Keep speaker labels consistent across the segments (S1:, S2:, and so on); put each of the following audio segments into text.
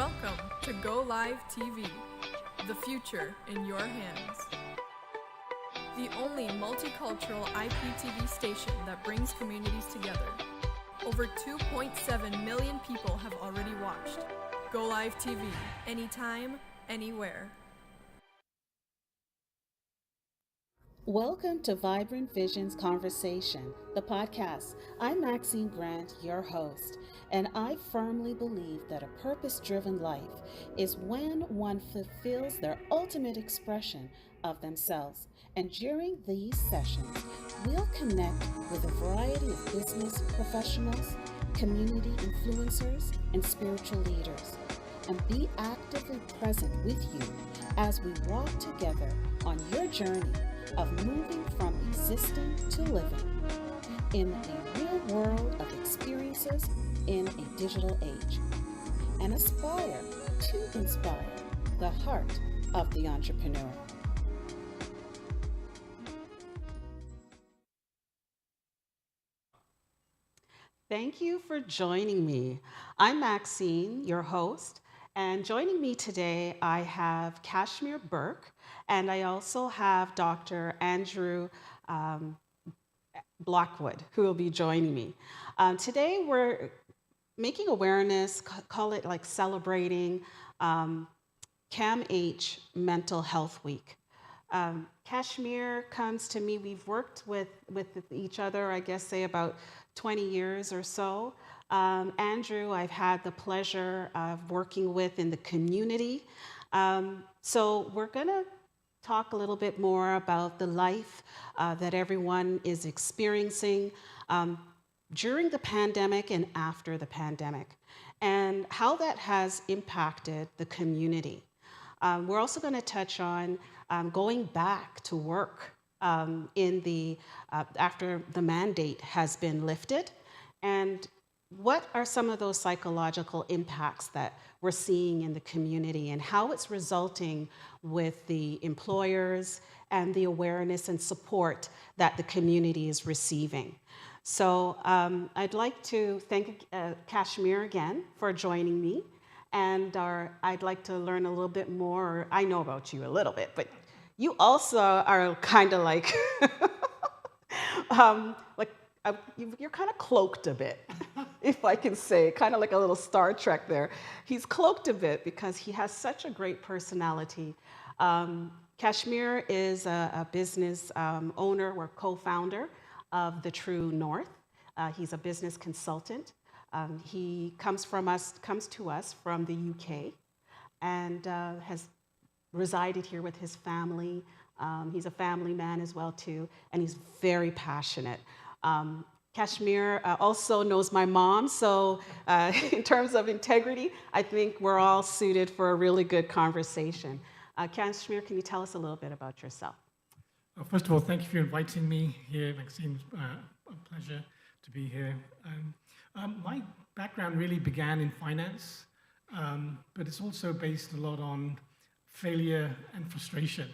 S1: Welcome to GOlive TV, the future in your hands. The only multicultural IPTV station that brings communities together. Over 2.7 million people have already watched. GOlive TV, anytime, anywhere.
S2: Welcome to Vibrant Visions Conversation, the podcast. I'm Maxine Grant, your host, and I firmly believe that a purpose-driven life is when one fulfills their ultimate expression of themselves. And during these sessions, we'll connect with a variety of business professionals, community influencers, and spiritual leaders, and be actively present with you as we walk together on your journey of moving from existing to living in a real world of experiences in a digital age, and aspire to inspire the heart of the entrepreneur. Thank you for joining me. I'm Maxine, your host, and joining me today I have Kashmir Burke, and I also have Dr. Andrew Blackwood, who will be joining me. Today we're making awareness, call it like celebrating CAMH Mental Health Week. Kashmir comes to me, we've worked with each other, I guess, say about 20 years or so. Andrew, I've had the pleasure of working with in the community. So we're gonna talk a little bit more about the life that everyone is experiencing during the pandemic and after the pandemic, and how that has impacted the community. We're also going to touch on going back to work after the mandate has been lifted, and what are some of those psychological impacts that we're seeing in the community and how it's resulting with the employers and the awareness and support that the community is receiving. So I'd like to thank Kashmir again for joining me, and I'd like to learn a little bit more. I know about you a little bit, but you also are kind of like, you're kind of cloaked a bit, if I can say, kind of like a little Star Trek there. He's cloaked a bit because he has such a great personality. Kashmir is a business owner or co-founder of The True North. He's a business consultant. He comes to us from the UK and has resided here with his family. He's a family man as well too, and he's very passionate. Kashmir also knows my mom, so in terms of integrity, I think we're all suited for a really good conversation. Kashmir, can you tell us a little bit about yourself?
S3: First of all, thank you for inviting me here, Maxine. A pleasure to be here. My background really began in finance, but it's also based a lot on failure and frustration.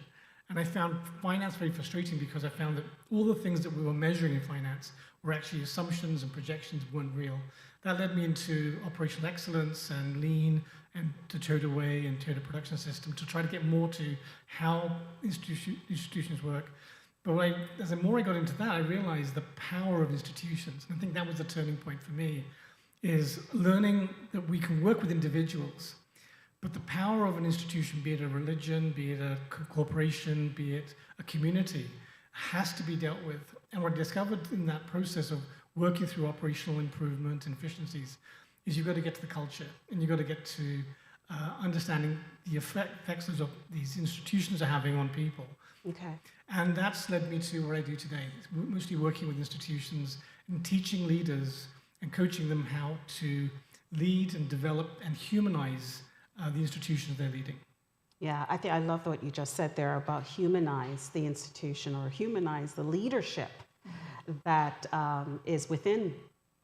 S3: And I found finance very frustrating because I found that all the things that we were measuring in finance were actually assumptions and projections, weren't real. That led me into operational excellence and lean and to Toyota Way and Toyota Production System to try to get more to how institutions work. But the more I got into that, I realized the power of institutions. And I think that was the turning point for me, is learning that we can work with individuals, but the power of an institution, be it a religion, be it a corporation, be it a community, has to be dealt with. And what I discovered in that process of working through operational improvement and efficiencies is you've got to get to the culture, and you've got to get to understanding the effects of these institutions are having on people.
S2: Okay.
S3: And that's led me to what I do today, mostly working with institutions and teaching leaders and coaching them how to lead and develop and humanize the institutions they're leading.
S2: Yeah, I love what you just said there about humanize the institution or humanize the leadership that is within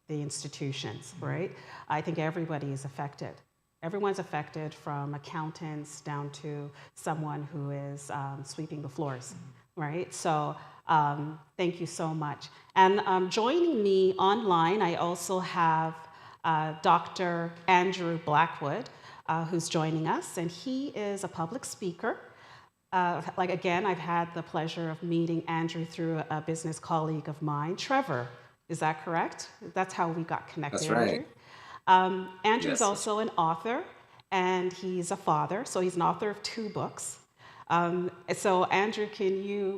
S2: the institutions, right? I think everybody is affected. Everyone's affected, from accountants down to someone who is sweeping the floors, right? So thank you so much. And joining me online, I also have Dr. Andrew Blackwood. who's joining us, and he is a public speaker. Again, I've had the pleasure of meeting Andrew through a business colleague of mine, Trevor. Is that correct? That's how we got connected,
S4: That's right.
S2: Andrew. Andrew's
S4: Yes.
S2: also an author, and he's a father, so he's an author of 2 books. So Andrew,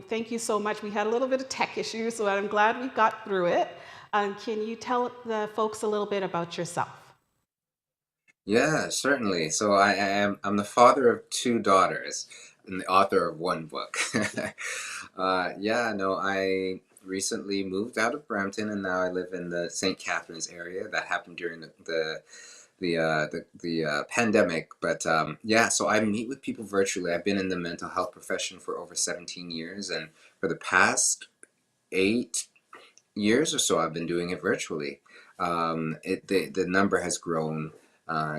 S2: thank you so much. We had a little bit of tech issues, so I'm glad we got through it. Can you tell the folks a little bit about yourself?
S4: Yeah, certainly. So I'm the father of 2 daughters and the author of 1 book. Yeah, no, I recently moved out of Brampton and now I live in the St. Catharines area. That happened during the pandemic. But yeah, so I meet with people virtually. I've been in the mental health profession for over 17 years, and for the past 8 years or so, I've been doing it virtually. The number has grown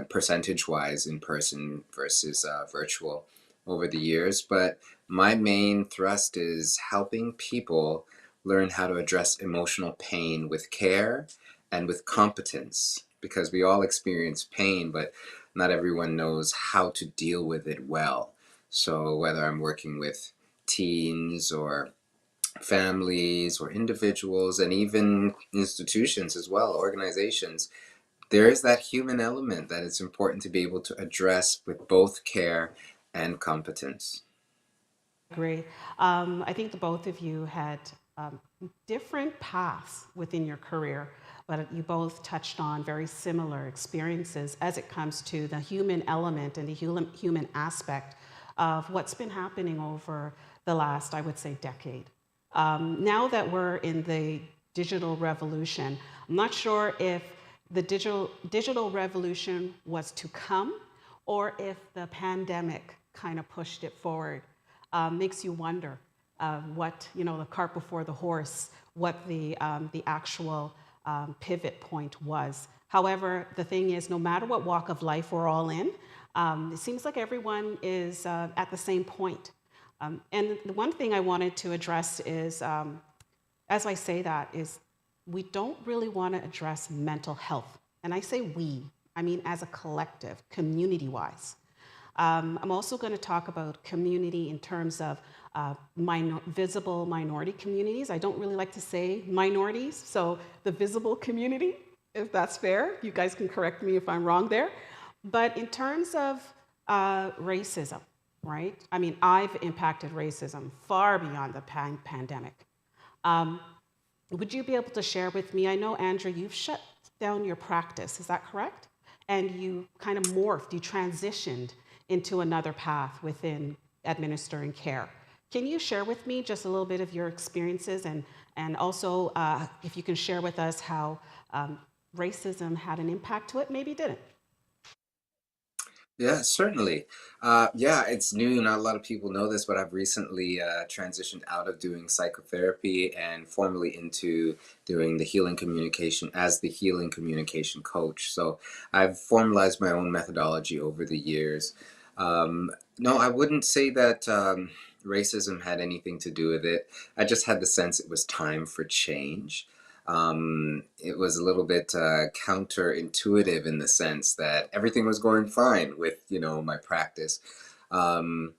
S4: percentage wise in person versus virtual over the years. But my main thrust is helping people learn how to address emotional pain with care and with competence, because we all experience pain, but not everyone knows how to deal with it well. So whether I'm working with teens or families or individuals and even institutions as well, organizations, there is that human element that it's important to be able to address with both care and competence.
S2: Agree. I think the both of you had different paths within your career, but you both touched on very similar experiences as it comes to the human element and the human aspect of what's been happening over the last, I would say, decade. Now that we're in the digital revolution, I'm not sure if the digital revolution was to come or if the pandemic kind of pushed it forward. Makes you wonder what, the cart before the horse, what the actual pivot point was. However, the thing is, no matter what walk of life we're all in, it seems like everyone is at the same point. And the one thing I wanted to address is, as I say that, is we don't really want to address mental health. And I say we, I mean as a collective, community-wise. I'm also going to talk about community in terms of visible minority communities. I don't really like to say minorities, so the visible community, if that's fair. You guys can correct me if I'm wrong there. But in terms of racism, right? I mean, I've impacted racism far beyond the pandemic. Would you be able to share with me? I know, Andrew, you've shut down your practice, is that correct? And you kind of morphed, you transitioned into another path within administering care. Can you share with me just a little bit of your experiences and also if you can share with us how racism had an impact to it, maybe didn't?
S4: Yeah, certainly. Yeah, it's new. Not a lot of people know this, but I've recently transitioned out of doing psychotherapy and formally into doing the healing communication as the healing communication coach. So I've formalized my own methodology over the years. No, I wouldn't say that racism had anything to do with it. I just had the sense it was time for change. It was a little bit counterintuitive in the sense that everything was going fine with, my practice. Um,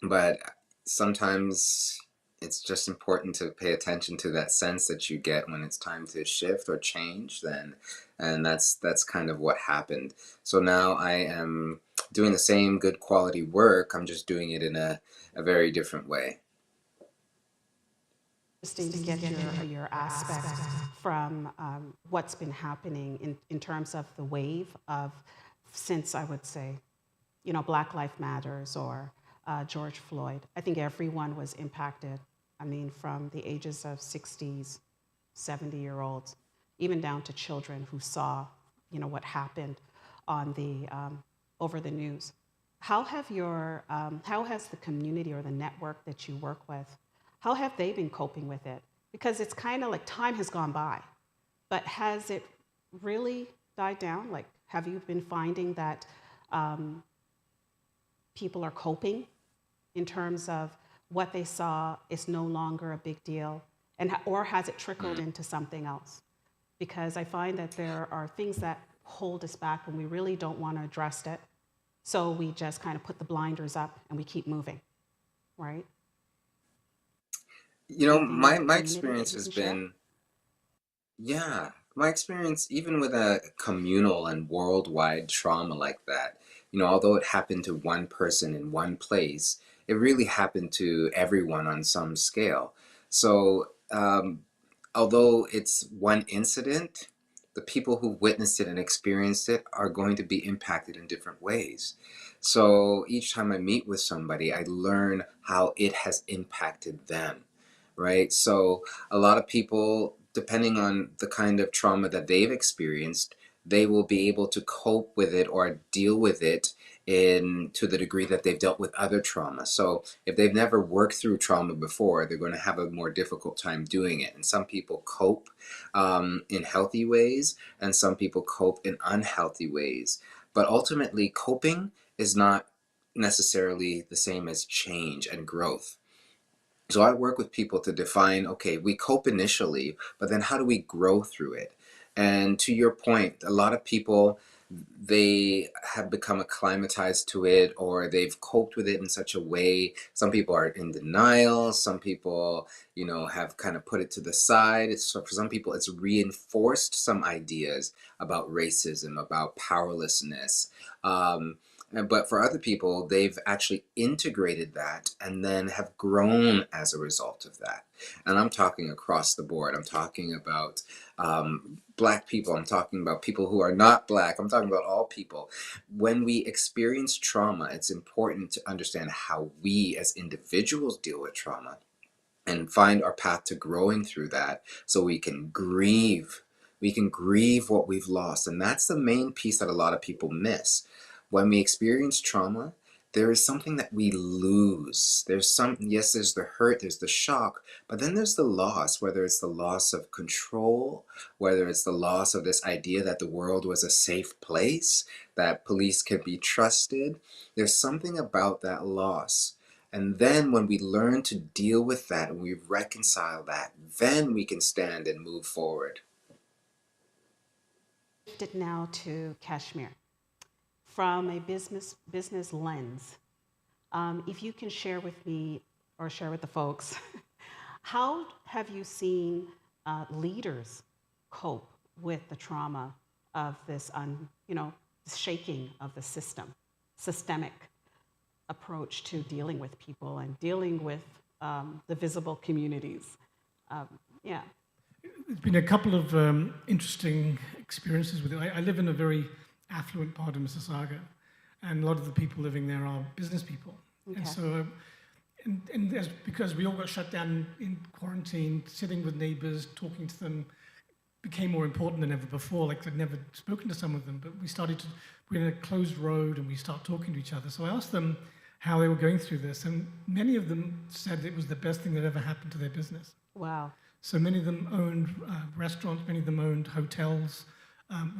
S4: but sometimes it's just important to pay attention to that sense that you get when it's time to shift or change then. And that's kind of what happened. So now I am doing the same good quality work. I'm just doing it in a very different way.
S2: Interesting to get your aspect from what's been happening in terms of the wave of, since I would say, Black Lives Matters or George Floyd. I think everyone was impacted. I mean, from the ages of 60s, 70-year-olds, even down to children who saw, what happened on the over the news. How has the community or the network that you work with, how have they been coping with it? Because it's kind of like time has gone by, but has it really died down? Like, have you been finding that people are coping in terms of what they saw is no longer a big deal, or has it trickled into something else? Because I find that there are things that hold us back when we really don't want to address it, So we just kind of put the blinders up and we keep moving, right?
S4: You know,
S2: Anything in your
S4: my
S2: community that
S4: experience
S2: you
S4: has
S2: can share?
S4: been, yeah, my experience, even with a communal and worldwide trauma like that, you know, although it happened to one person in one place, it really happened to everyone on some scale. So, although it's one incident, the people who witnessed it and experienced it are going to be impacted in different ways. So each time I meet with somebody, I learn how it has impacted them, right? So a lot of people, depending on the kind of trauma that they've experienced, they will be able to cope with it or deal with it in to the degree that they've dealt with other trauma. So if they've never worked through trauma before, they're going to have a more difficult time doing it. And some people cope in healthy ways, and some people cope in unhealthy ways. But ultimately, coping is not necessarily the same as change and growth. So I work with people to define, okay, we cope initially, but then how do we grow through it? And to your point, a lot of people, they have become acclimatized to it, or they've coped with it in such a way. Some people are in denial. Some people, you know, have kind of put it to the side. So for some people, it's reinforced some ideas about racism, about powerlessness. But for other people, they've actually integrated that and then have grown as a result of that. And I'm talking across the board. I'm talking about Black people. I'm talking about people who are not Black. I'm talking about all people. When we experience trauma, it's important to understand how we as individuals deal with trauma and find our path to growing through that so we can grieve. We can grieve what we've lost. And that's the main piece that a lot of people miss. When we experience trauma, there is something that we lose. Yes, there's the hurt, there's the shock, but then there's the loss, whether it's the loss of control, whether it's the loss of this idea that the world was a safe place, that police can be trusted. There's something about that loss. And then when we learn to deal with that and we reconcile that, then we can stand and move forward.
S2: Shifted now to Kashmir. From a business lens, if you can share with me or share with the folks, how have you seen leaders cope with the trauma of this, shaking of the systemic approach to dealing with people and dealing with the visible communities? Yeah.
S3: There's been a couple of interesting experiences with it. I live in a very affluent part of Mississauga, and a lot of the people living there are business people.
S2: Okay.
S3: And so, because we all got shut down in quarantine, sitting with neighbors, talking to them became more important than ever before. Like I'd never spoken to some of them, but we're in a closed road and we start talking to each other. So I asked them how they were going through this, and many of them said it was the best thing that ever happened to their business.
S2: Wow.
S3: So many of them owned restaurants, many of them owned hotels.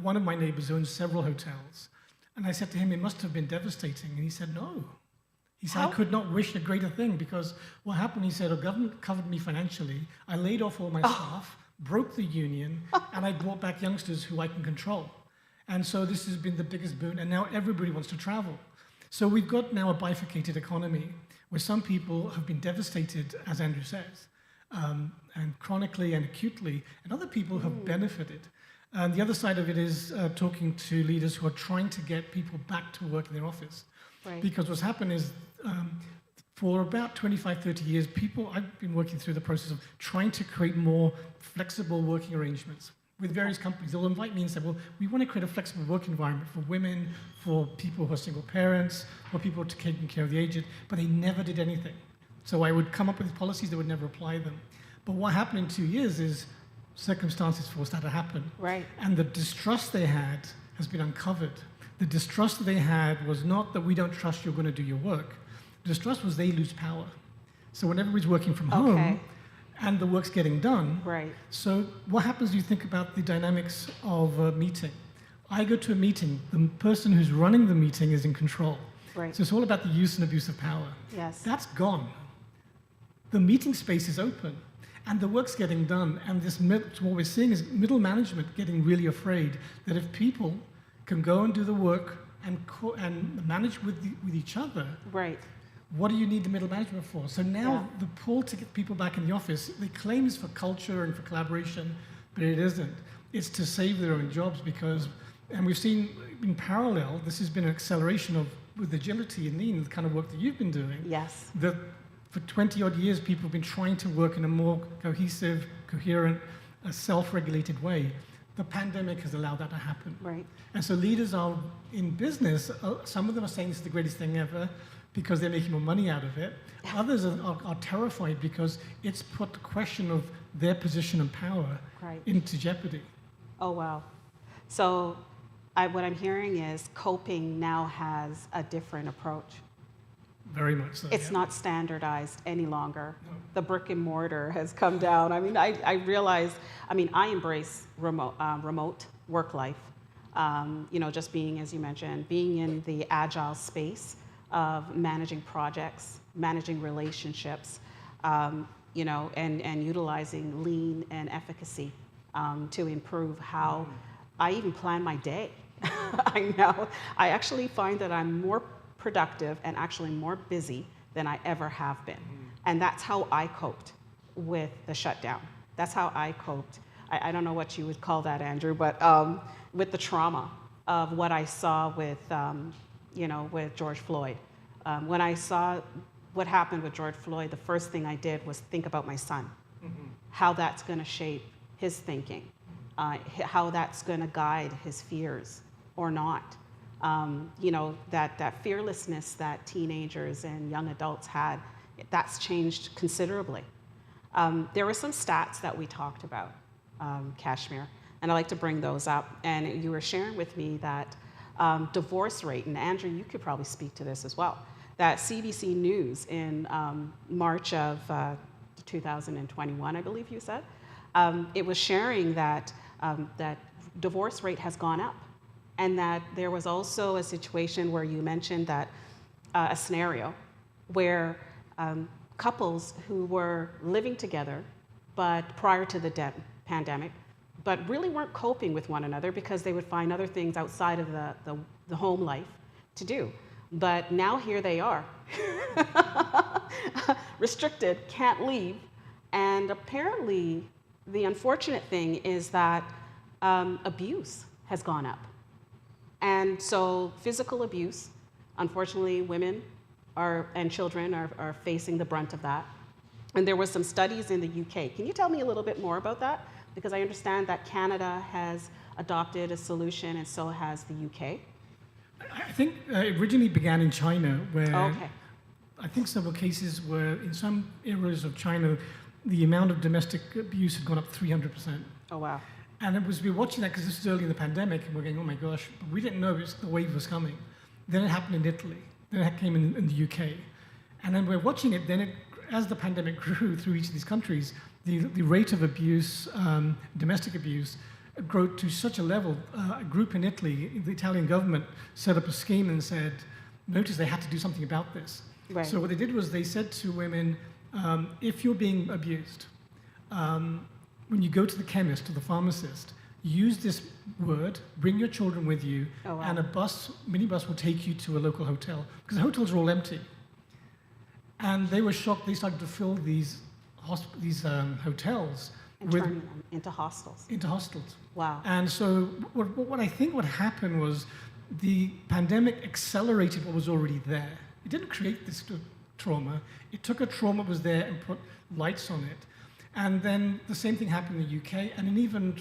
S3: One of my neighbors owned several hotels. And I said to him, it must have been devastating. And he said, no. He said, I could not wish a greater thing, because what happened, he said, the government covered me financially. I laid off all my staff, broke the union, and I brought back youngsters who I can control. And so this has been the biggest boon. And now everybody wants to travel. So we've got now a bifurcated economy where some people have been devastated, as Andrew says, and chronically and acutely, and other people have benefited. And the other side of it is talking to leaders who are trying to get people back to work in their office.
S2: Right.
S3: Because what's happened is for about 25, 30 years, I've been working through the process of trying to create more flexible working arrangements with various companies. They'll invite me and say, well, we want to create a flexible work environment for women, for people who are single parents, for people taking care of the aged, but they never did anything. So I would come up with policies that would never apply them. But what happened in 2 years is circumstances forced that to happen.
S2: Right.
S3: And the distrust they had has been uncovered. The distrust that they had was not that we don't trust you're going to do your work. The distrust was they lose power. So when everybody's working from home and the work's getting done,
S2: right.
S3: So what happens do you think about the dynamics of a meeting? I go to a meeting, the person who's running the meeting is in control.
S2: Right.
S3: So it's all about the use and abuse of power.
S2: Yes.
S3: That's gone. The meeting space is open. And the work's getting done, and what we're seeing is middle management getting really afraid that if people can go and do the work and manage with each other.
S2: Right.
S3: What do you need the middle management for? So now the pull to get people back in the office, they claim it's for culture and for collaboration, but it isn't. It's to save their own jobs because, and we've seen in parallel, this has been an acceleration with agility and lean, the kind of work that you've been doing.
S2: Yes.
S3: That for 20 odd years, people have been trying to work in a more cohesive, coherent, self-regulated way. The pandemic has allowed that to happen.
S2: Right.
S3: And so leaders are in business, some of them are saying this is the greatest thing ever because they're making more money out of it. Others are terrified because it's put the question of their position and power into jeopardy.
S2: Oh, wow. So what I'm hearing is coping now has a different approach.
S3: Very much so.
S2: It's not standardized any longer. No. The brick and mortar has come down. I mean, I realize, I embrace remote work life. Just being, as you mentioned, being in the agile space of managing projects, managing relationships, and utilizing lean and efficacy to improve how I even plan my day. I know. I actually find that I'm more productive and actually more busy than I ever have been. And that's how I coped with the shutdown. That's how I coped. I don't know what you would call that, Andrew, but with the trauma of what I saw with, with George Floyd. When I saw what happened with George Floyd, the first thing I did was think about my son, how that's going to shape his thinking, how that's going to guide his fears or not. That fearlessness that teenagers and young adults had, that's changed considerably. There were some stats that we talked about, Kashmir, and I'd like to bring those up. And you were sharing with me that divorce rate, and Andrew, you could probably speak to this as well, that CBC News in March of 2021, I believe you said, it was sharing that that divorce rate has gone up. And that there was also a situation where you mentioned that a scenario where couples who were living together, but prior to the pandemic, but really weren't coping with one another because they would find other things outside of the home life to do. But now here they are, restricted, can't leave. And apparently the unfortunate thing is that abuse has gone up. And so physical abuse, unfortunately, women and children are facing the brunt of that. And there were some studies in the UK. Can you tell me a little bit more about that? Because I understand that Canada has adopted a solution and so has the UK.
S3: I think it originally began in China, where I think several cases were, in some areas of China, the amount of domestic abuse had gone up 300%.
S2: Oh, wow.
S3: And it was, we were watching that because this was early in the pandemic, and we're going, oh my gosh, but we didn't know the wave was coming. Then it happened in Italy. Then it came in the UK. And then we're watching it, then as the pandemic grew through each of these countries, the rate of abuse, domestic abuse, grew to such a level. A group in Italy, the Italian government, set up a scheme and said, notice they had to do something about this.
S2: Right.
S3: So what they did was they said to women, if you're being abused, when you go to the chemist or the pharmacist, use this word, bring your children with you, and a minibus will take you to a local hotel, because the hotels are all empty. And they were shocked. They started to fill these hotels
S2: and turning them into hostels.
S3: Into hostels.
S2: Wow.
S3: And so what I think what happened was the pandemic accelerated what was already there. It didn't create this trauma. It took a trauma that was there and put lights on it. And then the same thing happened in the UK, and then even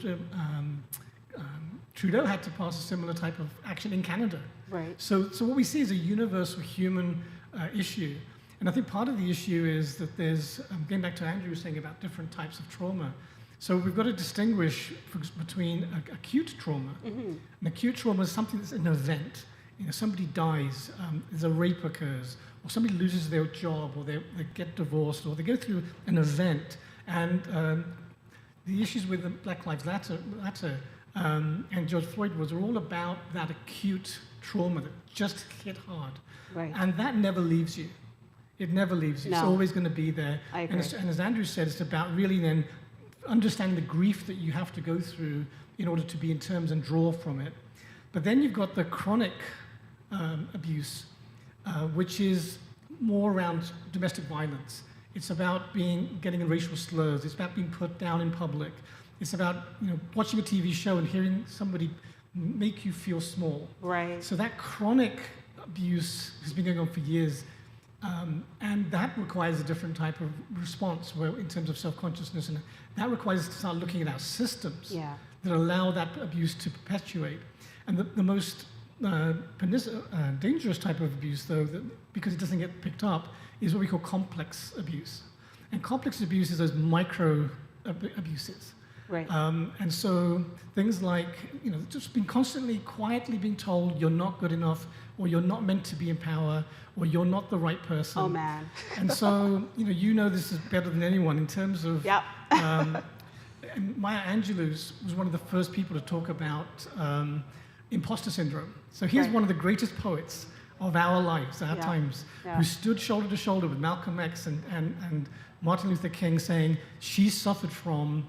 S3: Trudeau had to pass a similar type of action in Canada.
S2: Right.
S3: So what we see is a universal human issue. And I think part of the issue is that there's, going back to Andrew saying about different types of trauma. So we've got to distinguish between acute trauma. Mm-hmm. An acute trauma is something that's an event. Somebody dies, there's a rape occurs, or somebody loses their job, or they get divorced, or they go through an event. And the issues with the Black Lives Matter and George Floyd were all about that acute trauma that just hit hard.
S2: Right.
S3: And that never leaves you. It never leaves you.
S2: No.
S3: It's always going to be there.
S2: I agree.
S3: And as Andrew said, it's about really then understanding the grief that you have to go through in order to be in terms and draw from it. But then you've got the chronic abuse, which is more around domestic violence. It's about getting in racial slurs. It's about being put down in public. It's about watching a TV show and hearing somebody make you feel small.
S2: Right.
S3: So that chronic abuse has been going on for years, and that requires a different type of response in terms of self-consciousness, and that requires us to start looking at our systems that allow that abuse to perpetuate. And the most dangerous type of abuse, though, because it doesn't get picked up, is what we call complex abuse. And complex abuse is those micro abuses.
S2: Right.
S3: And so things like, just being constantly, quietly being told you're not good enough, or you're not meant to be in power, or you're not the right person.
S2: Oh, man.
S3: And so, this is better than anyone in terms of...
S2: Yep.
S3: And Maya Angelou was one of the first people to talk about imposter syndrome. So he's one of the greatest poets of our lives, our times, who stood shoulder to shoulder with Malcolm X and Martin Luther King, saying she suffered from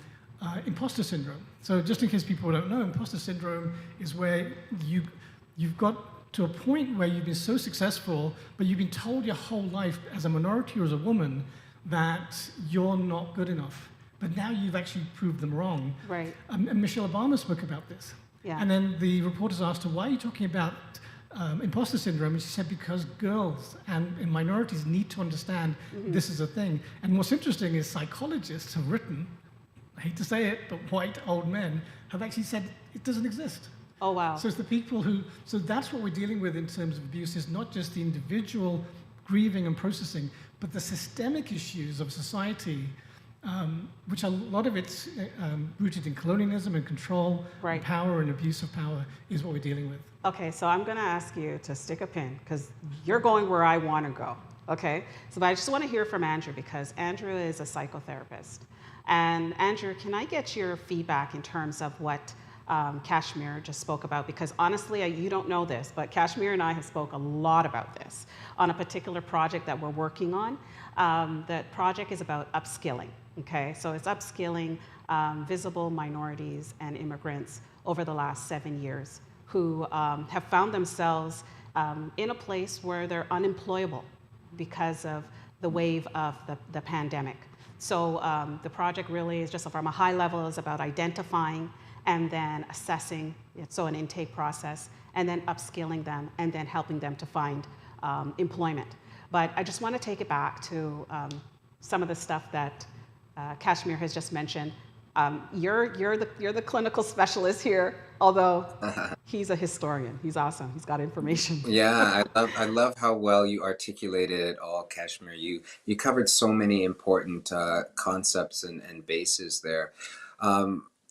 S3: imposter syndrome. So just in case people don't know, imposter syndrome is where you've got to a point where you've been so successful, but you've been told your whole life as a minority or as a woman that you're not good enough. But now you've actually proved them wrong.
S2: Right.
S3: And Michelle Obama spoke about this.
S2: Yeah.
S3: And then the reporters asked her, why are you talking about imposter syndrome? And she said, because girls and minorities need to understand this is a thing. And what's interesting is psychologists have written, I hate to say it, but white old men have actually said it doesn't exist.
S2: Oh, wow.
S3: So it's the people so that's what we're dealing with in terms of abuse, is not just the individual grieving and processing, but the systemic issues of society, which a lot of it's rooted in colonialism and control, and power and abuse of power, is what we're dealing with.
S2: Okay, so I'm going to ask you to stick a pin, because you're going where I want to go, okay? So but I just want to hear from Andrew, because Andrew is a psychotherapist. And Andrew, can I get your feedback in terms of what Kashmir just spoke about? Because honestly, you don't know this, but Kashmir and I have spoke a lot about this on a particular project that we're working on. That project is about upskilling, okay? So it's upskilling visible minorities and immigrants over the last 7 years who have found themselves in a place where they're unemployable because of the wave of the pandemic. So the project really is just from a high level is about identifying and then assessing, so an intake process, and then upskilling them, and then helping them to find employment. But I just want to take it back to some of the stuff that Kashmir has just mentioned. You're the clinical specialist here, although he's a historian. He's awesome. He's got information.
S4: Yeah, I love how well you articulated it all, Kashmir. You covered so many important concepts and bases there.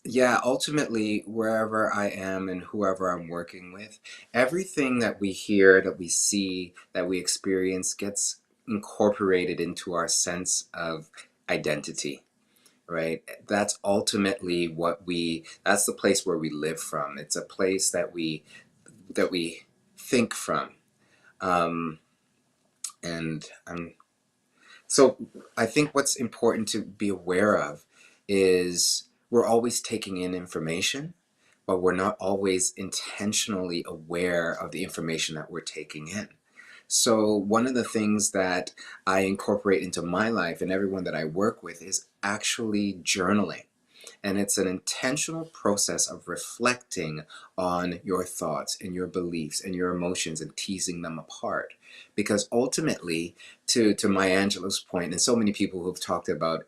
S4: Yeah, ultimately, wherever I am and whoever I'm working with, everything that we hear, that we see, that we experience gets incorporated into our sense of identity, right? That's ultimately that's the place where we live from. It's a place that we think from. So I think what's important to be aware of is we're always taking in information, but we're not always intentionally aware of the information that we're taking in. So one of the things that I incorporate into my life and everyone that I work with is actually journaling. And it's an intentional process of reflecting on your thoughts and your beliefs and your emotions and teasing them apart. Because ultimately, to Maya Angelou's point, and so many people who have talked about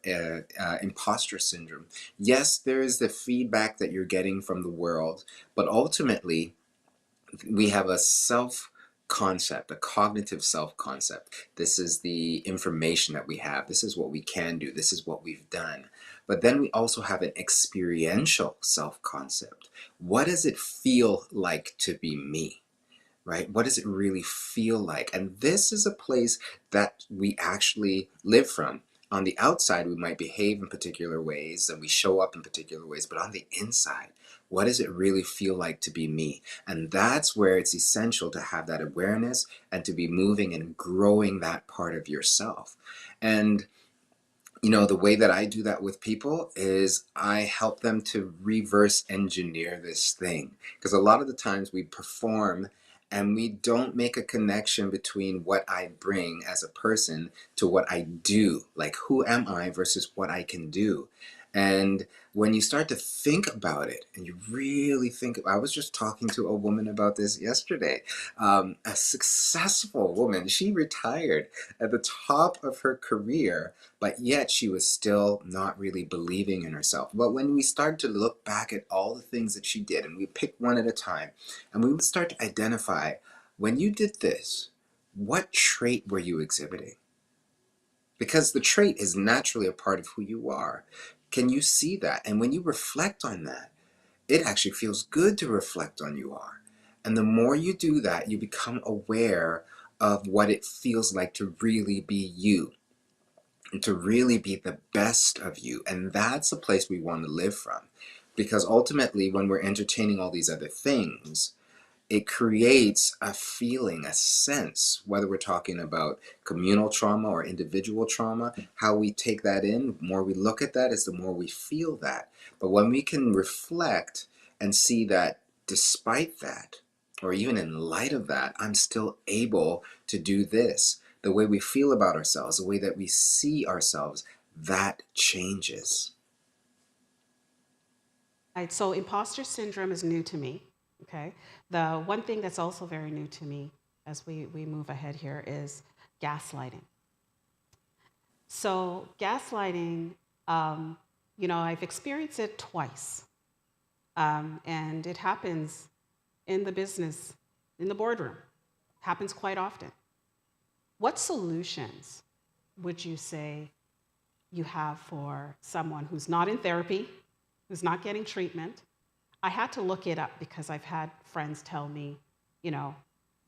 S4: imposter syndrome, yes, there is the feedback that you're getting from the world, but ultimately, we have a self-concept, a cognitive self-concept. This is the information that we have. This is what we can do. This is what we've done. But then we also have an experiential self-concept. What does it feel like to be me? Right? What does it really feel like? And this is a place that we actually live from. On the outside, we might behave in particular ways and we show up in particular ways, but on the inside, what does it really feel like to be me? And that's where it's essential to have that awareness and to be moving and growing that part of yourself. And the way that I do that with people is I help them to reverse engineer this thing. Because a lot of the times we perform And we don't make a connection between what I bring as a person to what I do. Like, who am I versus what I can do? And when you start to think about it and you really think, I was just talking to a woman about this yesterday, a successful woman. She retired at the top of her career, but yet she was still not really believing in herself. But when we start to look back at all the things that she did, and we pick one at a time, and we would start to identify, when you did this, what trait were you exhibiting? Because the trait is naturally a part of who you are. Can you see that? And when you reflect on that, it actually feels good to reflect on you are. And the more you do that, you become aware of what it feels like to really be you, and to really be the best of you. And that's a place we want to live from. Because ultimately, when we're entertaining all these other things, it creates a feeling, a sense, whether we're talking about communal trauma or individual trauma, how we take that in, the more we look at that is the more we feel that. But when we can reflect and see that despite that, or even in light of that, I'm still able to do this, the way we feel about ourselves, the way that we see ourselves, that changes.
S2: Right, so imposter syndrome is new to me. Okay. The one thing that's also very new to me as we move ahead here is gaslighting. So, gaslighting, I've experienced it twice. And it happens in the business, in the boardroom, happens quite often. What solutions would you say you have for someone who's not in therapy, who's not getting treatment? I had to look it up because I've had friends tell me,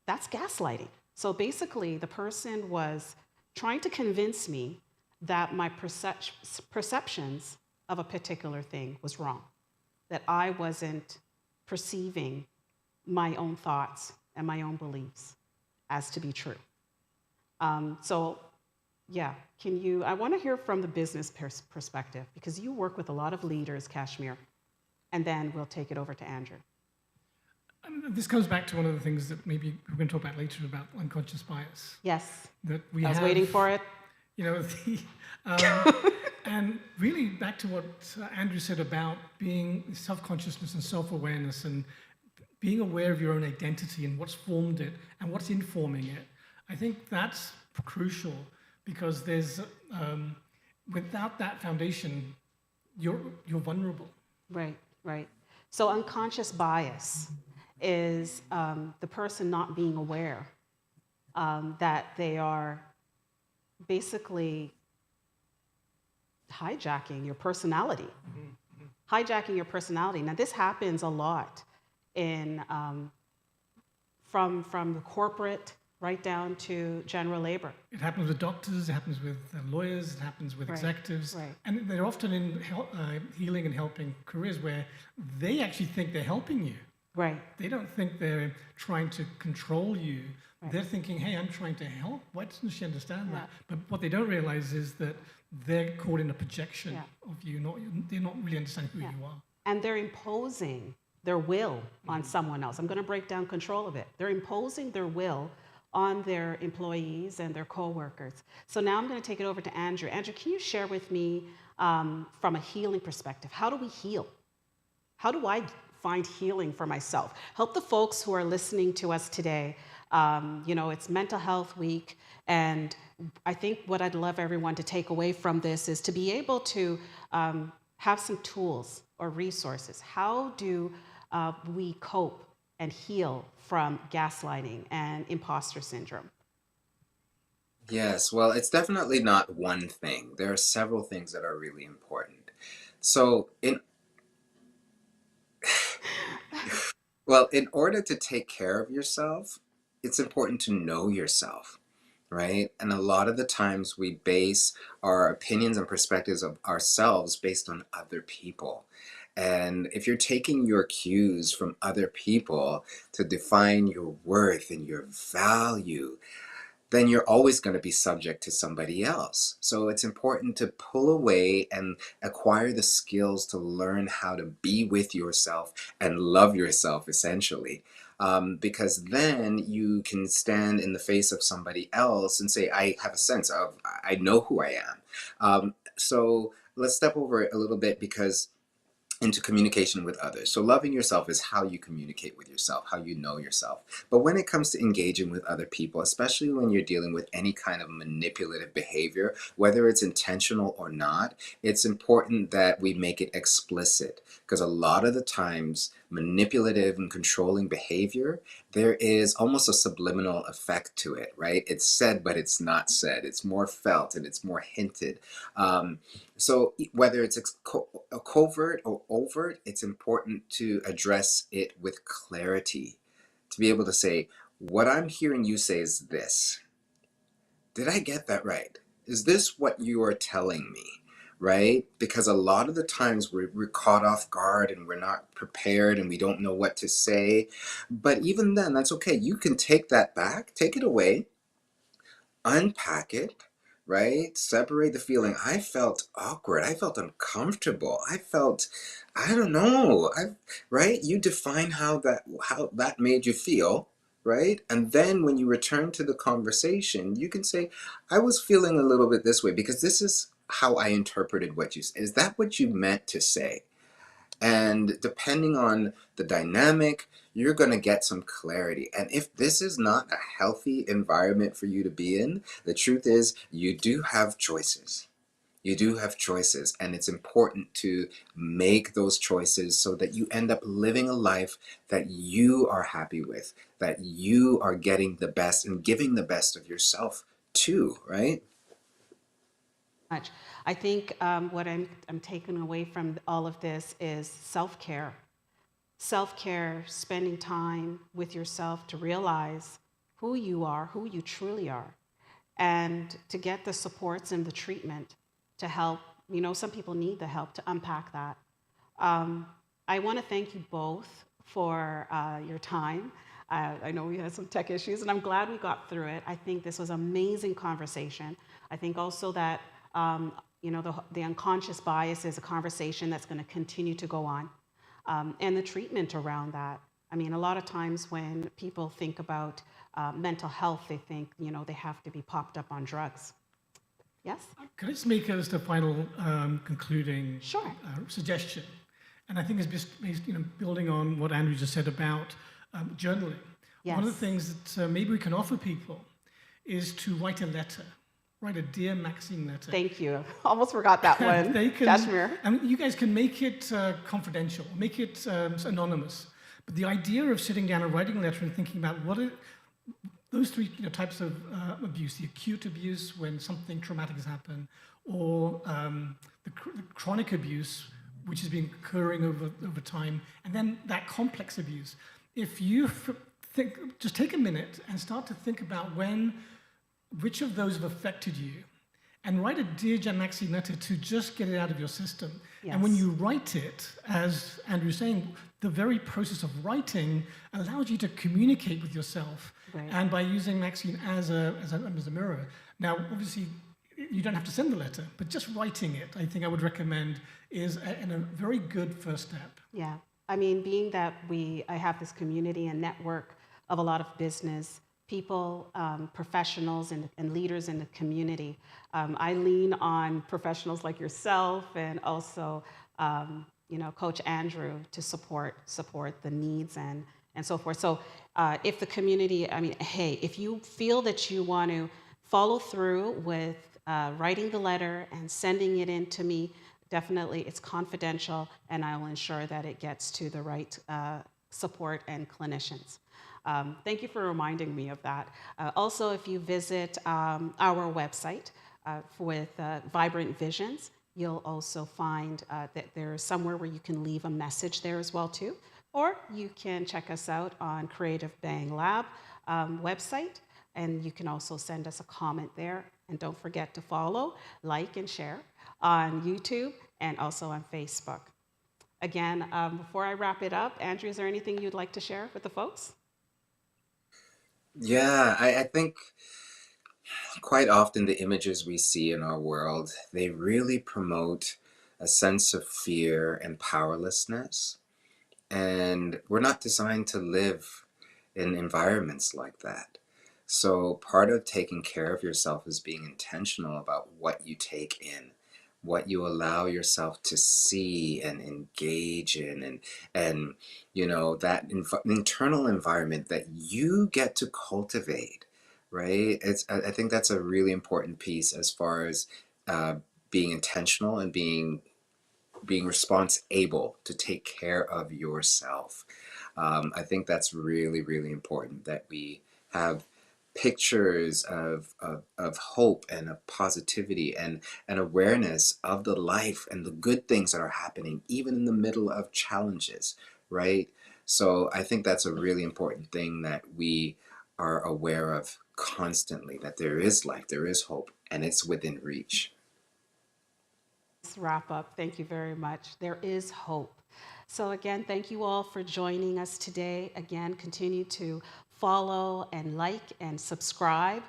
S2: that's gaslighting. So basically, the person was trying to convince me that my perceptions of a particular thing was wrong, that I wasn't perceiving my own thoughts and my own beliefs as to be true. I want to hear from the business perspective, because you work with a lot of leaders, Kashmir, and then we'll take it over to Andrew.
S3: This comes back to one of the things that maybe we're going to talk about later about unconscious bias.
S2: Yes,
S3: that
S2: I was waiting for it.
S3: And really back to what Andrew said about being self-consciousness and self-awareness and being aware of your own identity and what's formed it and what's informing it. I think that's crucial, because there's without that foundation, you're vulnerable.
S2: Right. So unconscious bias is the person not being aware that they are basically hijacking your personality. Hijacking your personality. Now, this happens a lot in from the corporate right down to general labor.
S3: It happens with doctors, it happens with lawyers, it happens with executives. Right. And they're often in healing and helping careers where they actually think they're helping you.
S2: Right.
S3: They don't think they're trying to control you.
S2: Right.
S3: They're thinking, hey, I'm trying to help. Why doesn't she understand that? But what they don't realize is that they're caught in a projection of you. They're not really understanding who you are.
S2: And they're imposing their will on someone else. I'm going to break down control of it. They're imposing their will on their employees and their co-workers. So now I'm going to take it over to Andrew. Andrew, can you share with me from a healing perspective, how do we heal? How do I find healing for myself? Help the folks who are listening to us today. It's Mental Health Week, and I think what I'd love everyone to take away from this is to be able to have some tools or resources. How do we cope and heal from gaslighting and imposter syndrome?
S4: Yes, well, it's definitely not one thing. There are several things that are really important. So, in order to take care of yourself, it's important to know yourself, right? And a lot of the times we base our opinions and perspectives of ourselves based on other people. And if you're taking your cues from other people to define your worth and your value, then you're always going to be subject to somebody else. So it's important to pull away and acquire the skills to learn how to be with yourself and love yourself, essentially. because then you can stand in the face of somebody else and say, I have a sense of, I know who I am. So let's step over it a little bit, because into communication with others. So loving yourself is how you communicate with yourself, how you know yourself. But when it comes to engaging with other people, especially when you're dealing with any kind of manipulative behavior, whether it's intentional or not, it's important that we make it explicit, because a lot of the times manipulative and controlling behavior, there is almost a subliminal effect to it, right? It's said, but it's not said. It's more felt and it's more hinted. So whether it's covert or overt, it's important to address it with clarity, to be able to say, what I'm hearing you say is this. Did I get that right? Is this what you are telling me? Right? Because a lot of the times we're caught off guard and we're not prepared and we don't know what to say. But even then, that's okay. You can take that back, take it away, unpack it, right? Separate the feeling. I felt awkward. I felt uncomfortable. I felt, I don't know. Right? You define how that made you feel, right? And then when you return to the conversation, you can say, I was feeling a little bit this way because this is how I interpreted what you said. Is that what you meant to say? And depending on the dynamic, you're going to get some clarity. And if this is not a healthy environment for you to be in, the truth is you do have choices. You do have choices, and it's important to make those choices so that you end up living a life that you are happy with, that you are getting the best and giving the best of yourself too, right?
S2: Much. I think what I'm taking away from all of this is self-care. Self-care, spending time with yourself to realize who you are, who you truly are, and to get the supports and the treatment to help. You know, some people need the help to unpack that. I want to thank you both for your time. I know we had some tech issues, and I'm glad we got through it. I think this was an amazing conversation. I think also that the unconscious bias is a conversation that's going to continue to go on, and the treatment around that. I mean, a lot of times when people think about mental health, they think they have to be popped up on drugs. Yes?
S3: Can I just make just a final concluding
S2: Sure.
S3: Suggestion? And I think it's just building on what Andrew just said about journaling.
S2: Yes.
S3: One of the things that maybe we can offer people is to write a letter. Write a Dear Maxine letter.
S2: Thank you. Almost forgot that one. Kashmir.
S3: And you guys can make it confidential, make it anonymous. But the idea of sitting down and writing a letter and thinking about those three types of abuse: the acute abuse when something traumatic has happened, or the chronic abuse, which has been occurring over time, and then that complex abuse. If you just take a minute and start to think about which of those have affected you, and write a Dear Jan Maxine letter to just get it out of your system. Yes. And when you write it, as Andrew's saying, the very process of writing allows you to communicate with yourself. Right. And by using Maxine as a mirror. Now, obviously, you don't have to send the letter, but just writing it, I think I would recommend, is a very good first step. Yeah.
S2: I mean, being that I have this community and network of a lot of business people, professionals, and leaders in the community. I lean on professionals like yourself and also, Coach Andrew to support the needs and so forth. So if the community, if you feel that you want to follow through with writing the letter and sending it in to me, definitely it's confidential, and I will ensure that it gets to the right support and clinicians. Thank you for reminding me of that. Also, if you visit our website with Vibrant Visions, you'll also find that there's somewhere where you can leave a message there as well too. Or you can check us out on Creative Bang Lab website, and you can also send us a comment there. And don't forget to follow, like, and share on YouTube and also on Facebook. Again, before I wrap it up, Andrew, is there anything you'd like to share with the folks?
S4: Yeah, I think quite often the images we see in our world, they really promote a sense of fear and powerlessness. And we're not designed to live in environments like that. So part of taking care of yourself is being intentional about what you take in, what you allow yourself to see and engage in, and that internal environment that you get to cultivate, right? I think that's a really important piece as far as uh, being intentional and being response able to take care of yourself. I think that's really, really important that we have pictures of hope and of positivity and awareness of the life and the good things that are happening, even in the middle of challenges, right? So I think that's a really important thing that we are aware of constantly, that there is life, there is hope, and it's within reach.
S2: Let's wrap up. Thank you very much. There is hope. So, again, thank you all for joining us today. Again, continue to follow and like and subscribe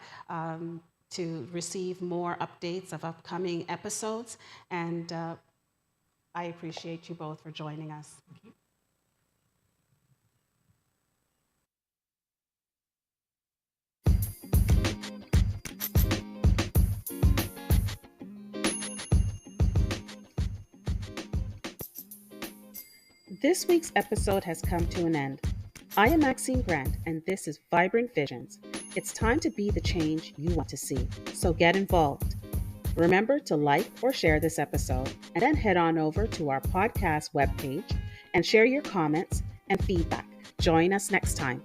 S2: to receive more updates of upcoming episodes. And I appreciate you both for joining us. This week's episode has come to an end. I am Maxine Grant, and this is Vibrant Visions. It's time to be the change you want to see, so get involved. Remember to like or share this episode, and then head on over to our podcast webpage and share your comments and feedback. Join us next time.